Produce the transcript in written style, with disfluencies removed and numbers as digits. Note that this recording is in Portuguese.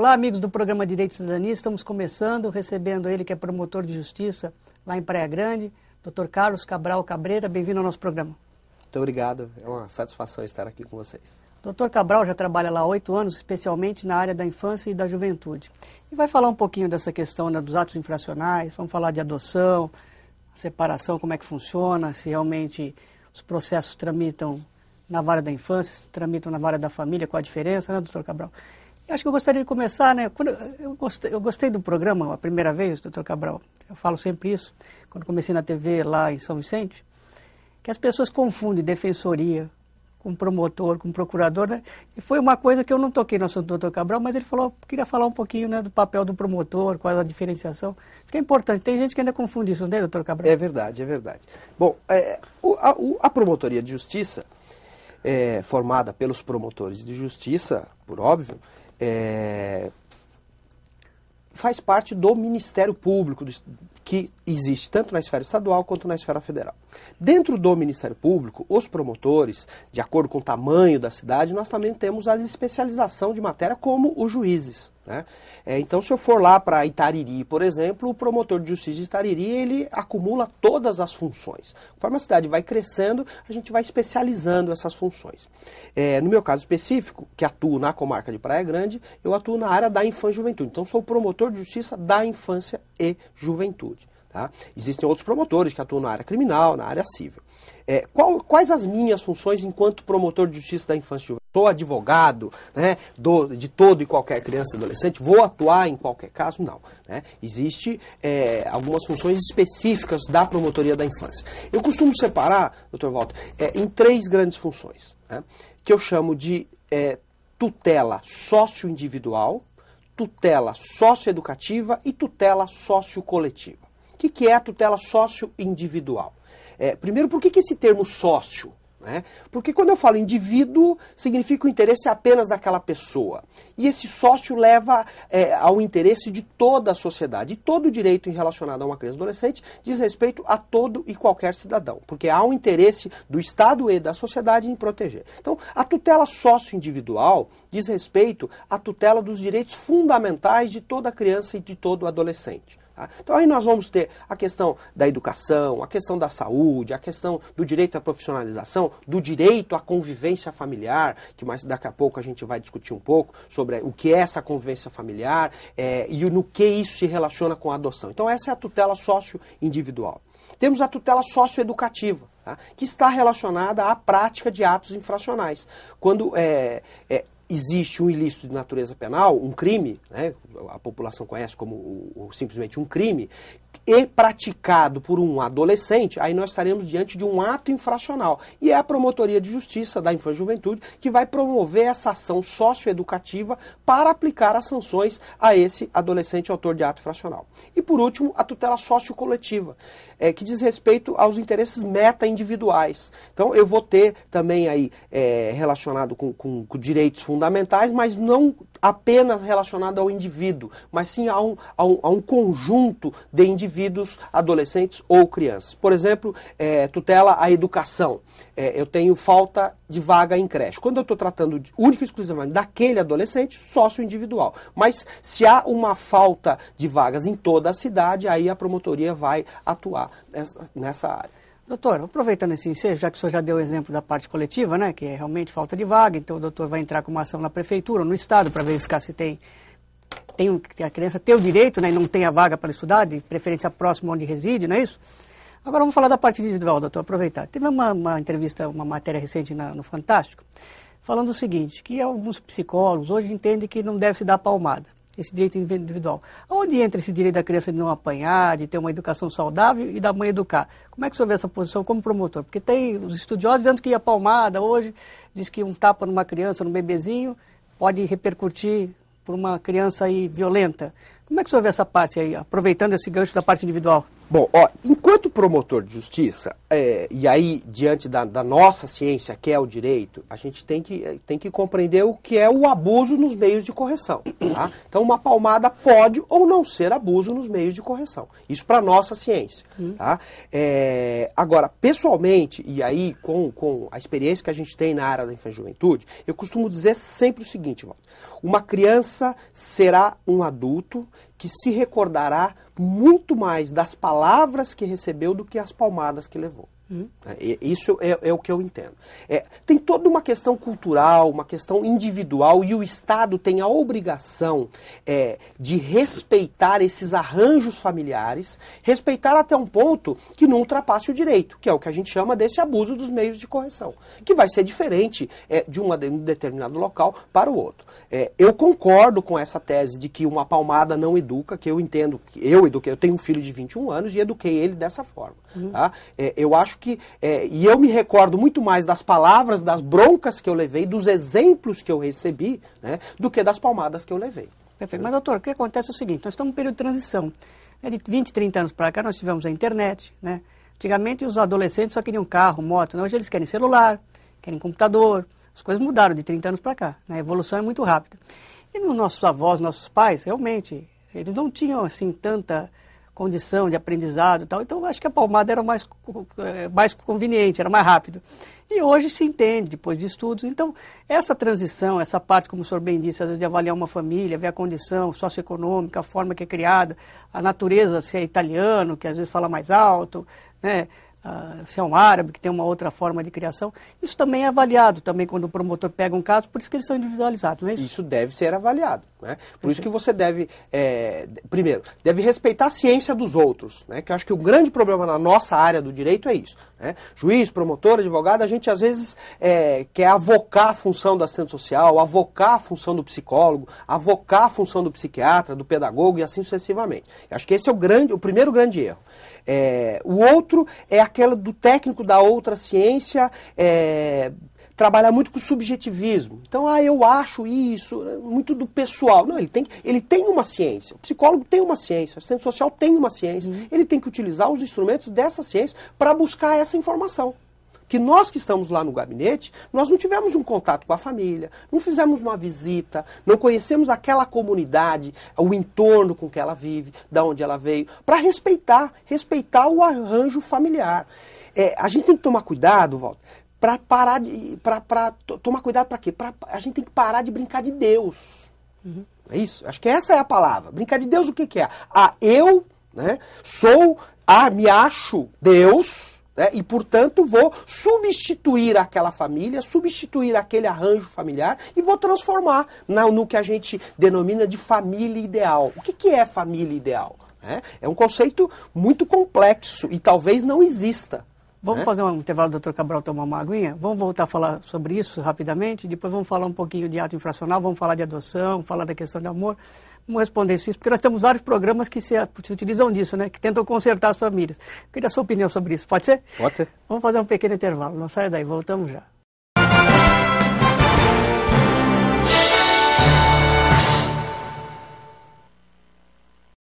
Olá, amigos do programa Direito e Cidadania. Estamos começando, recebendo ele que é promotor de justiça lá em Praia Grande, Dr. Carlos Cabral Cabreira. Bem-vindo ao nosso programa. Muito obrigado, é uma satisfação estar aqui com vocês. Dr. Cabral já trabalha lá há 8 anos, especialmente na área da infância e da juventude. E vai falar um pouquinho dessa questão, né, dos atos infracionais, vamos falar de adoção, separação, como é que funciona, se realmente os processos tramitam na vara da infância, se tramitam na vara da família, qual a diferença, né, doutor Cabral? E acho que eu gostaria de começar, né, eu gostei do programa a primeira vez, doutor Cabral, eu falo sempre isso, quando comecei na TV lá em São Vicente, que as pessoas confundem defensoria com promotor, com procurador, né? E foi uma coisa que eu não toquei no assunto do Dr. Cabral, mas ele falou, queria falar um pouquinho, né, do papel do promotor, qual é a diferenciação. Acho que é importante, tem gente que ainda confunde isso, né, Dr. Cabral? É verdade, é verdade. Bom, a promotoria de justiça, formada pelos promotores de justiça, por óbvio, faz parte do Ministério Público, que existe tanto na esfera estadual quanto na esfera federal. Dentro do Ministério Público, os promotores, de acordo com o tamanho da cidade, nós também temos a especialização de matéria como os juízes, né? Então, se eu for lá para Itariri, por exemplo, o promotor de justiça de Itariri, ele acumula todas as funções. Conforme a cidade vai crescendo, a gente vai especializando essas funções. No meu caso específico, que atuo na comarca de Praia Grande, eu atuo na área da infância e juventude. Então, sou promotor de justiça da infância e juventude. Tá? Existem outros promotores que atuam na área criminal, na área civil. Quais as minhas funções enquanto promotor de justiça da infância e juventude? Sou advogado, né, de todo e qualquer criança e adolescente? Vou atuar em qualquer caso? Não. Né? Existem algumas funções específicas da promotoria da infância. Eu costumo separar, Dr. Walter, em 3 grandes funções, né, que eu chamo de tutela socioindividual, tutela socioeducativa e tutela sociocoletiva. O que é a tutela socioindividual? Primeiro, por que esse termo sócio? Né? Porque quando eu falo indivíduo, significa o interesse apenas daquela pessoa. E esse sócio leva ao interesse de toda a sociedade. E todo o direito relacionado a uma criança e adolescente diz respeito a todo e qualquer cidadão. Porque há um interesse do Estado e da sociedade em proteger. Então, a tutela socioindividual diz respeito à tutela dos direitos fundamentais de toda criança e de todo adolescente. Então aí nós vamos ter a questão da educação, a questão da saúde, a questão do direito à profissionalização, do direito à convivência familiar, que mais daqui a pouco a gente vai discutir um pouco sobre o que é essa convivência familiar e no que isso se relaciona com a adoção. Então essa é a tutela socio-individual. Temos a tutela socioeducativa, tá, que está relacionada à prática de atos infracionais. Quando existe um ilícito de natureza penal, um crime, né, a população conhece como simplesmente um crime, e praticado por um adolescente, aí nós estaremos diante de um ato infracional. E é a Promotoria de Justiça da Infância e Juventude que vai promover essa ação socioeducativa para aplicar as sanções a esse adolescente autor de ato infracional. E por último, a tutela sociocoletiva, que diz respeito aos interesses meta-individuais. Então eu vou ter também aí relacionado com direitos fundamentais, mas não apenas relacionado ao indivíduo, mas sim a um conjunto de indivíduos, adolescentes ou crianças. Por exemplo, tutela à educação. Eu tenho falta de vaga em creche. Quando eu estou tratando única e exclusivamente daquele adolescente, sócio individual. Mas se há uma falta de vagas em toda a cidade, aí a promotoria vai atuar nessa área. Doutor, aproveitando esse ensejo, já que o senhor já deu o exemplo da parte coletiva, né, que é realmente falta de vaga, então o doutor vai entrar com uma ação na prefeitura ou no estado para verificar se a criança tem o direito, né, e não tem a vaga para estudar, de preferência próximo onde reside, não é isso? Agora vamos falar da parte individual, doutor, aproveitar. Teve uma entrevista, uma matéria recente no Fantástico, falando o seguinte, que alguns psicólogos hoje entendem que não deve se dar palmada, esse direito individual. Onde entra esse direito da criança de não apanhar, de ter uma educação saudável e da mãe educar? Como é que o senhor vê essa posição como promotor? Porque tem os estudiosos dizendo que a palmada hoje, diz que um tapa numa criança, num bebezinho, pode repercutir por uma criança aí violenta. Como é que o senhor vê essa parte aí, aproveitando esse gancho da parte individual? Bom, ó, enquanto promotor de justiça, e aí diante da nossa ciência, que é o direito, a gente tem que compreender o que é o abuso nos meios de correção. Tá? Então, uma palmada pode ou não ser abuso nos meios de correção. Isso para a nossa ciência. Tá? Agora, pessoalmente, e aí com a experiência que a gente tem na área da infância e juventude, eu costumo dizer sempre o seguinte, Walter: uma criança será um adulto que se recordará muito mais das palavras que recebeu do que as palmadas que levou. Isso é o que eu entendo. Tem toda uma questão cultural, uma questão individual, e o Estado tem a obrigação de respeitar esses arranjos familiares, respeitar até um ponto que não ultrapasse o direito, que é o que a gente chama desse abuso dos meios de correção, que vai ser diferente de um determinado local para o outro. Eu concordo com essa tese de que uma palmada não educa, que eu entendo, que eu tenho um filho de 21 anos e eduquei ele dessa forma. Tá? Eu acho que, e eu me recordo muito mais das palavras, das broncas que eu levei, dos exemplos que eu recebi, né, do que das palmadas que eu levei. Perfeito. Mas, doutor, o que acontece é o seguinte: nós estamos em período de transição. De 20, 30 anos para cá, nós tivemos a internet. Né? Antigamente, os adolescentes só queriam carro, moto. Hoje eles querem celular, querem computador. As coisas mudaram de 30 anos para cá. Né? A evolução é muito rápida. E nos nossos avós, nossos pais, realmente, eles não tinham assim tanta condição de aprendizado e tal. Então, eu acho que a palmada era mais conveniente, era mais rápido. E hoje se entende, depois de estudos. Então, essa transição, essa parte, como o senhor bem disse, às vezes de avaliar uma família, ver a condição socioeconômica, a forma que é criada, a natureza, se é italiano, que às vezes fala mais alto, né? Se é um árabe, que tem uma outra forma de criação. Isso também é avaliado, também quando o promotor pega um caso, por isso que eles são individualizados, não é isso? Isso deve ser avaliado. Né? Por isso que você deve, primeiro, deve respeitar a ciência dos outros, né? Que eu acho que o grande problema na nossa área do direito é isso. Né? Juiz, promotor, advogado, a gente às vezes quer avocar a função da assistente social, avocar a função do psicólogo, avocar a função do psiquiatra, do pedagogo e assim sucessivamente. Eu acho que esse é o primeiro grande erro. O outro é aquela do técnico da outra ciência, trabalhar muito com subjetivismo. Então, eu acho isso, muito do pessoal. Não, ele tem uma ciência. O psicólogo tem uma ciência, o assistente social tem uma ciência. Ele tem que utilizar os instrumentos dessa ciência para buscar essa informação. Que nós que estamos lá no gabinete, nós não tivemos um contato com a família, não fizemos uma visita, não conhecemos aquela comunidade, o entorno com que ela vive, da onde ela veio, para respeitar o arranjo familiar. A gente tem que tomar cuidado, Walter, para parar de... tomar cuidado para quê? A gente tem que parar de brincar de Deus. É isso? Acho que essa é a palavra. Brincar de Deus o que é? Eu, né, me acho Deus... E, portanto, vou substituir aquela família, substituir aquele arranjo familiar e vou transformar no que a gente denomina de família ideal. O que é família ideal? É um conceito muito complexo e talvez não exista. Vamos fazer um intervalo, doutor Cabral, tomar uma aguinha? Vamos voltar a falar sobre isso rapidamente, depois vamos falar um pouquinho de ato infracional, vamos falar de adoção, falar da questão de amor. Vamos responder isso, porque nós temos vários programas que se utilizam disso, né? Que tentam consertar as famílias. Eu queria a sua opinião sobre isso, pode ser? Pode ser. Vamos fazer um pequeno intervalo, não saia daí, voltamos já.